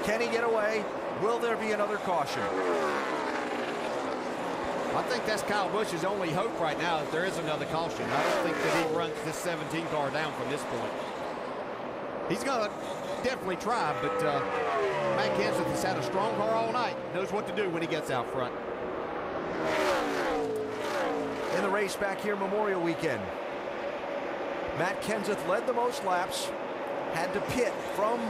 Can he get away? Will there be another caution? I think that's Kyle Busch's only hope right now, if there is another caution. I don't think that he runs this 17 car down from this point. He's going to definitely try, but Matt Kenseth has had a strong car all night. Knows what to do when he gets out front. In the race back here, Memorial Weekend, Matt Kenseth led the most laps, had to pit from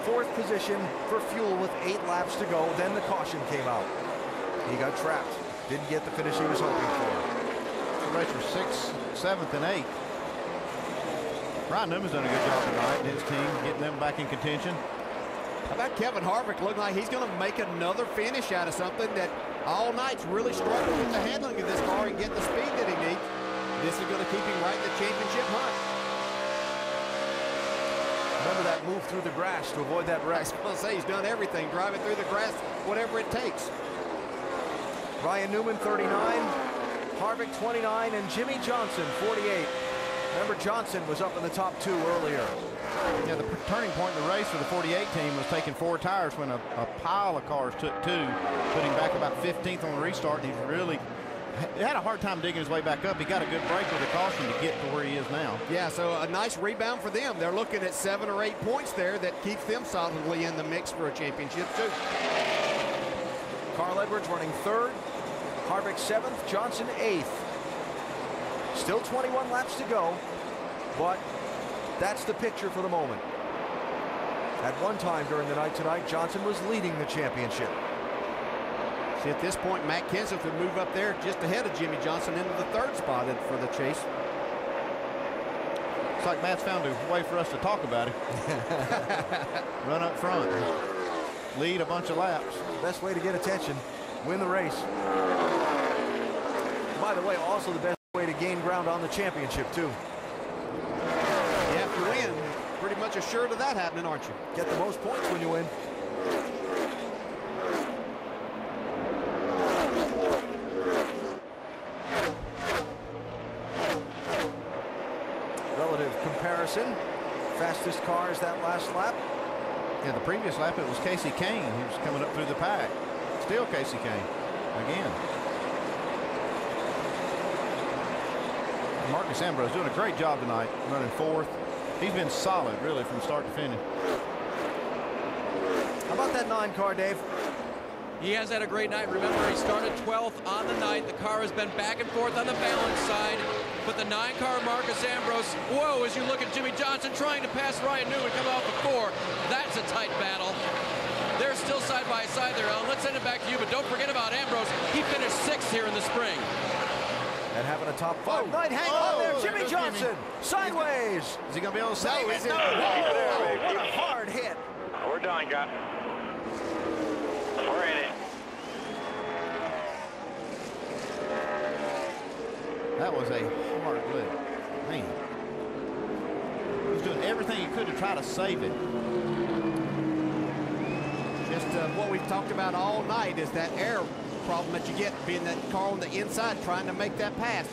4th position for fuel with 8 laps to go. Then the caution came out. He got trapped. Didn't get the finish he was hoping for. The race was 6th, 7th, and 8th. Ryan Newman's done a good job tonight, and his team getting them back in contention. How about Kevin Harvick? Looking like he's going to make another finish out of something that all night's really struggled with the handling of this car and getting the speed that he needs. This is going to keep him right in the championship hunt. Remember that move through the grass to avoid that wreck. I was going to say he's done everything, driving through the grass, whatever it takes. Ryan Newman, 39, Harvick, 29, and Jimmy Johnson, 48. Remember, Johnson was up in the top 2 earlier. Yeah, the turning point in the race for the 48 team was taking 4 tires when a pile of cars took 2, putting back about 15th on the restart, and he's really had a hard time digging his way back up. He got a good break with the caution to get to where he is now. Yeah, so a nice rebound for them. They're looking at 7 or 8 points there that keeps them solidly in the mix for a championship, too. Carl Edwards running 3rd, Harvick 7th, Johnson 8th. Still 21 laps to go, but that's the picture for the moment. At one time during the night tonight, Johnson was leading the championship. See, at this point, Matt Kenseth would move up there just ahead of Jimmy Johnson into the 3rd spot for the chase. It's like Matt's found a way for us to talk about it. Run up front, lead a bunch of laps. Best way to get attention, win the race. By the way, also the best way to gain ground on the championship, too. Yeah, if you win, pretty much assured of that happening, aren't you? Get the most points when you win. Relative comparison. Fastest cars that last lap. Yeah, the previous lap it was Casey Kane. He was coming up through the pack. Still Casey Kane again. Marcus Ambrose doing a great job tonight, running 4th. He's been solid, really, from start to finish. How about that 9 car, Dave? He has had a great night. Remember, he started 12th on the night. The car has been back and forth on the balance side. But the 9 car, Marcus Ambrose, whoa, as you look at Jimmy Johnson trying to pass Ryan Newman coming off the 4. That's a tight battle. They're still side by side there, Ellen. Let's send it back to you, but don't forget about Ambrose. He finished 6th here in the spring. And having a top 5 night. Hang on there, Jimmy Johnson. Jimmy. Sideways. Is he going to be able to save it? No. Oh, what a hard hit. We're done, guys. We're in it. That was a hard lick. Man. He was doing everything he could to try to save it. Just what we've talked about all night is that air problem that you get being that car on the inside trying to make that pass.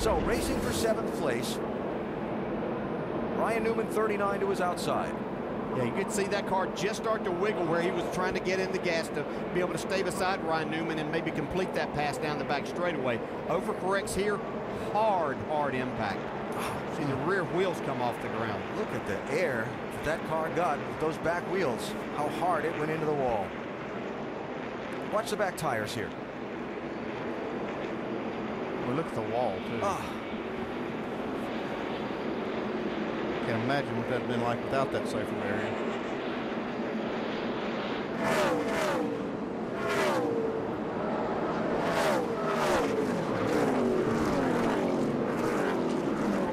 So racing for 7th place. Ryan Newman 39 to his outside. Yeah, you could see that car just start to wiggle where he was trying to get in the gas to be able to stay beside Ryan Newman and maybe complete that pass down the back straightaway. Overcorrects here, hard impact. See the rear wheels come off the ground. Look at the air that car got with those back wheels, how hard it went into the wall. Watch the back tires here. Well, look at the wall, too. Can't imagine what that would have been like without that safer area.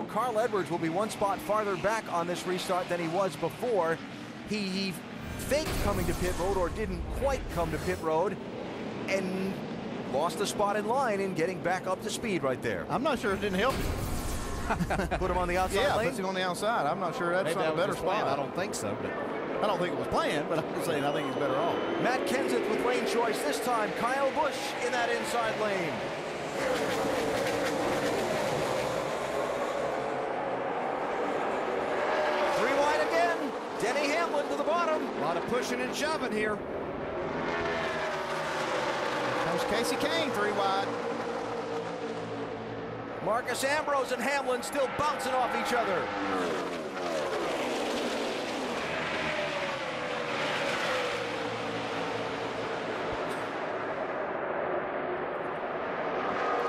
Carl Edwards will be 1 spot farther back on this restart than he was before. He faked coming to pit road, or didn't quite come to pit road, and lost a spot in line in getting back up to speed right there. I'm not sure it didn't help him. Put him on the outside lane? Yeah, puts him on the outside. I'm not sure that's Maybe not a better spot. I don't think so, but I don't think it was planned, but I'm just saying I think he's better off. Matt Kenseth with lane choice this time. Kyle Busch in that inside lane. 3 wide again. Denny Hamlin him to the bottom. A lot of pushing and shoving here. Comes Casey Kane, 3 wide. Marcus Ambrose and Hamlin still bouncing off each other.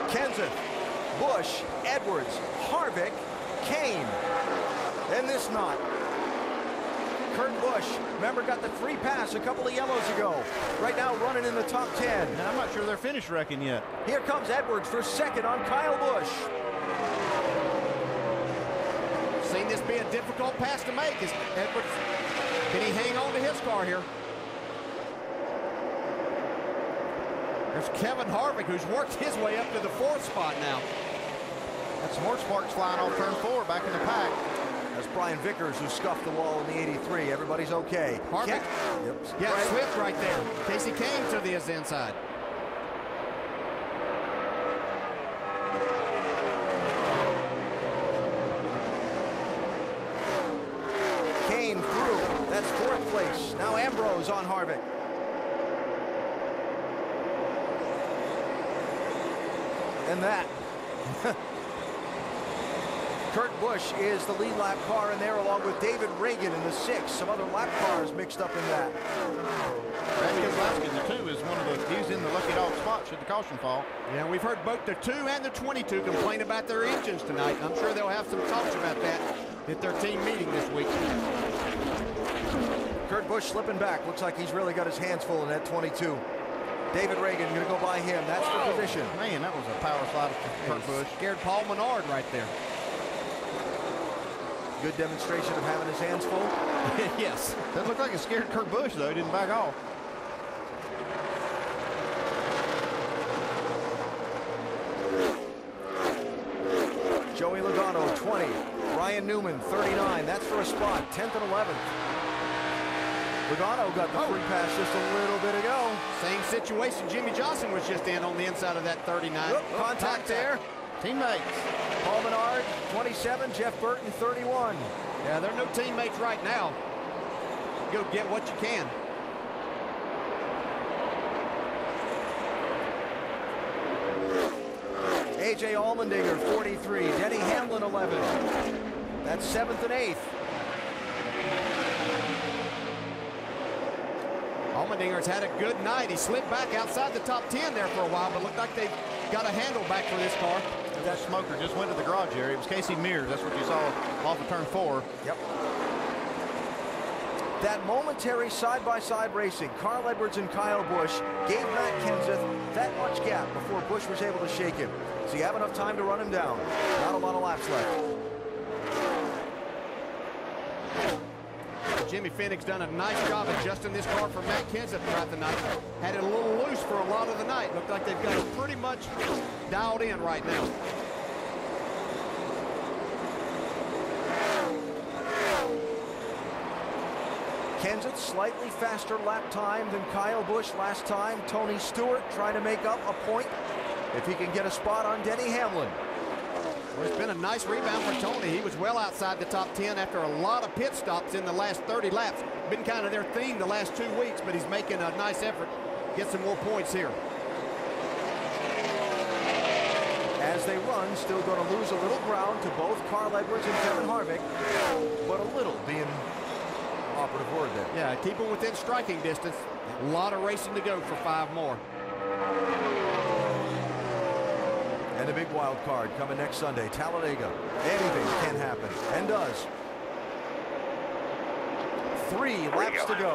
Kenseth, Busch, Edwards, Harvick, Kane, and this knot. Kurt Busch, remember, got the free pass a couple of yellows ago. Right now running in the top 10. And I'm not sure they're finished wrecking yet. Here comes Edwards for second on Kyle Busch. Seen this be a difficult pass to make. Is Edwards, can he hang on to his car here? There's Kevin Harvick, who's worked his way up to the 4th spot now. That's more sparks flying off turn 4 back in the pack. That's Brian Vickers, who scuffed the wall in the 83. Everybody's okay. Harvick. Yeah, Right. Swift right there. Casey Kane to the inside. Kane through. That's 4th place. Now Ambrose on Harvick. And that. Kurt Busch is the lead lap car in there, along with David Reagan in the 6. Some other lap cars mixed up in that. Brad Keselowski, the 2, is one of the, he's in the lucky dog spot should the caution fall. Yeah, we've heard both the 2 and the 22 complain about their engines tonight. I'm sure they'll have some talks about that at their team meeting this week. Kurt Busch slipping back. Looks like he's really got his hands full in that 22. David Reagan going to go by him. That's the position. Man, that was a power slide for Kurt Busch. Scared Paul Menard right there. Good demonstration of having his hands full. Yes. Doesn't look like it scared Kurt Busch, though. He didn't back off. Joey Logano, 20. Ryan Newman, 39. That's for a spot, 10th and 11th. Logano got the free pass just a little bit ago. Same situation Jimmy Johnson was just in on the inside of that 39. Contact there. Teammates. Paul Menard, 27. Jeff Burton, 31. Yeah, they're no teammates right now. Go get what you can. A.J. Allmendinger, 43. Denny Hamlin, 11. That's 7th and 8th. Allmendinger's had a good night. He slipped back outside the top 10 there for a while, but looked like they've got a handle back for this car. That smoker just went to the garage area. It was Casey Mears. That's what you saw off of turn 4. Yep. That momentary side-by-side racing, Carl Edwards and Kyle Busch, gave Matt Kenseth that much gap before Busch was able to shake him. Does he have enough time to run him down? Not a lot of laps left. Jimmy Fennick's done a nice job adjusting this car for Matt Kenseth throughout the night. Had it a little loose for a lot of the night. Looked like they've got it pretty much dialed in right now. Kenseth slightly faster lap time than Kyle Busch last time. Tony Stewart trying to make up a point if he can get a spot on Denny Hamlin. Well, it's been a nice rebound for Tony. He was well outside the top 10 after a lot of pit stops in the last 30 laps. Been kind of their theme the last 2 weeks, but he's making a nice effort. Get some more points here. As they run, still going to lose a little ground to both Carl Edwards and Kevin Harvick, but a little being operative word there. Yeah, keep them within striking distance. A lot of racing to go for 5 more. And a big wild card coming next Sunday, Talladega. Anything can happen, and does. 3 laps to go.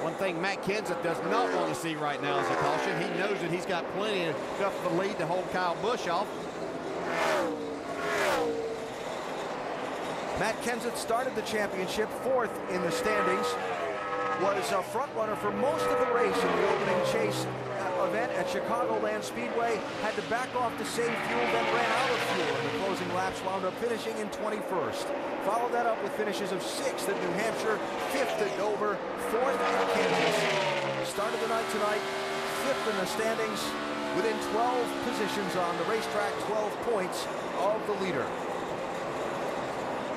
One thing Matt Kenseth does not want to see right now is a caution. He knows that he's got plenty of stuff for the lead to hold Kyle Busch off. Matt Kenseth started the championship 4th in the standings. Was a front runner for most of the race in the opening chase event at Chicagoland Speedway. Had to back off to save fuel, then ran out of fuel in the closing laps, wound up finishing in 21st. Followed that up with finishes of 6th at New Hampshire, 5th at Dover, 4th at Kansas. Started the night tonight, 5th in the standings, within 12 positions on the racetrack, 12 points of the leader.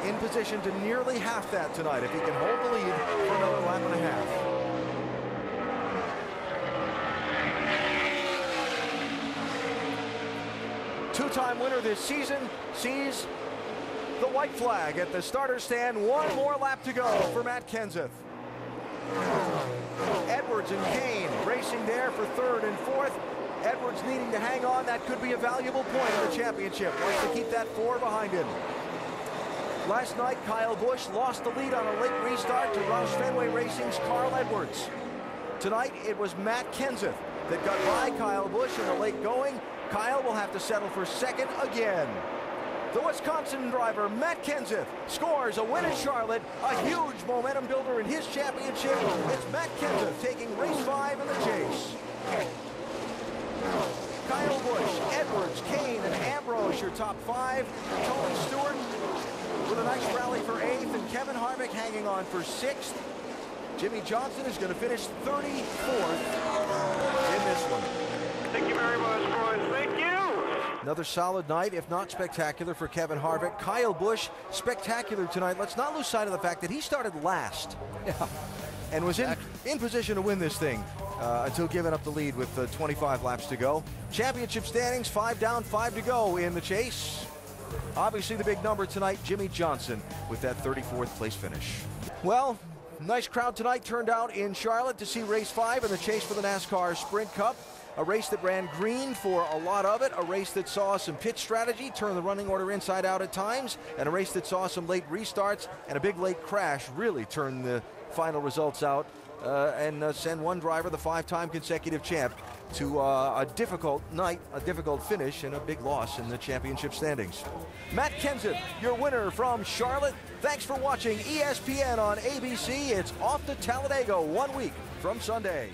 in position to nearly half that tonight if he can hold the lead for another lap and a half. Two-time winner this season sees the white flag at the starter stand. One more lap to go for Matt Kenseth. Edwards and Kane racing there for third and fourth. Edwards needing to hang on. That could be a valuable point in the championship. Wants to keep that 4 behind him. Last night, Kyle Busch lost the lead on a late restart to Roush Fenway Racing's Carl Edwards. Tonight, it was Matt Kenseth that got by Kyle Busch in the late going. Kyle will have to settle for second again. The Wisconsin driver, Matt Kenseth, scores a win in Charlotte, a huge momentum builder in his championship. It's Matt Kenseth taking race 5 in the chase. Kyle Busch, Edwards, Kane, and Ambrose, your top 5. Tony Stewart with a nice rally for 8th, and Kevin Harvick hanging on for 6th. Jimmy Johnson is going to finish 34th in this one. Thank you very much, boys. Thank you. Another solid night, if not spectacular, for Kevin Harvick. Kyle Busch, spectacular tonight. Let's not lose sight of the fact that he started last. And was in position to win this thing until giving up the lead with 25 laps to go. Championship standings, 5 down, 5 to go in the chase. Obviously the big number tonight, Jimmy Johnson with that 34th place finish. Well, nice crowd tonight turned out in Charlotte to see race 5 in the chase for the NASCAR Sprint Cup. A race that ran green for a lot of it, a race that saw some pit strategy, turn the running order inside out at times, and a race that saw some late restarts and a big late crash really turn the final results out and send one driver, the 5-time consecutive champ, to a difficult night, a difficult finish, and a big loss in the championship standings. Matt Kenseth, your winner from Charlotte. Thanks for watching ESPN on ABC. It's off to Talladega 1 week from Sunday.